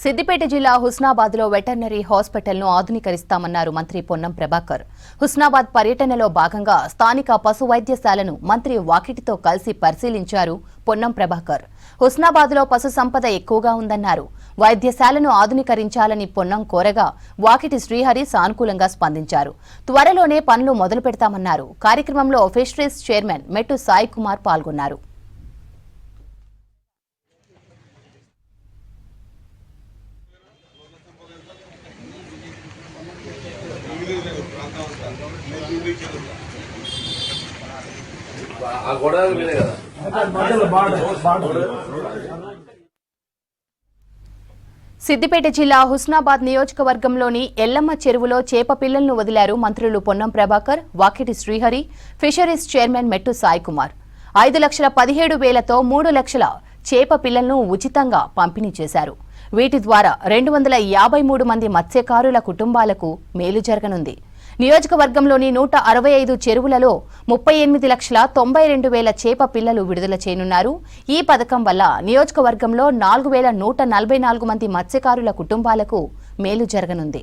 సిద్దిపేట జిల్లా హుస్నాబాద్లో వెటర్నరీ హాస్పిటల్ను ఆధునీకరిస్తామన్నారు మంత్రి పొన్నం ప్రభాకర్. హుస్నాబాద్ పర్యటనలో భాగంగా స్థానిక పశు వైద్యశాలను మంత్రి వాకిటితో కలిసి పరిశీలించారు పొన్నం ప్రభాకర్. హుస్నాబాద్లో పశు సంపద ఎక్కువగా ఉందన్నారు. వైద్యశాలను ఆధునీకరించాలని పొన్నం కోరగా వాకిటి శ్రీహరి సానుకూలంగా స్పందించారు. త్వరలోనే పనులు మొదలు పెడతామన్నారు. కార్యక్రమంలో ఫిషరీస్ చైర్మన్ మెట్టు సాయి కుమార్ పాల్గొన్నారు. సిద్దిపేట జిల్లా హుస్నాబాద్ నియోజకవర్గంలోని ఎల్లమ్మ చెరువులో చేప పిల్లలను వదిలారు మంత్రులు పొన్నం ప్రభాకర్, వాకిటి శ్రీహరి, ఫిషరీస్ చైర్మన్ మెట్టు సాయి కుమార్. 5,17,000తో 3 లక్షల చేప పిల్లలను ఉచితంగా పంపిణీ చేశారు. వీటి ద్వారా 253 మంది మత్స్యకారుల కుటుంబాలకు మేలు జరగనుంది. నియోజకవర్గంలోని 165 చెరువులలో 38,92,000 చేప పిల్లలు విడుదల చేయనున్నారు. ఈ పథకం వల్ల నియోజకవర్గంలో 4,144 మంది మత్స్యకారుల కుటుంబాలకు మేలు జరగనుంది.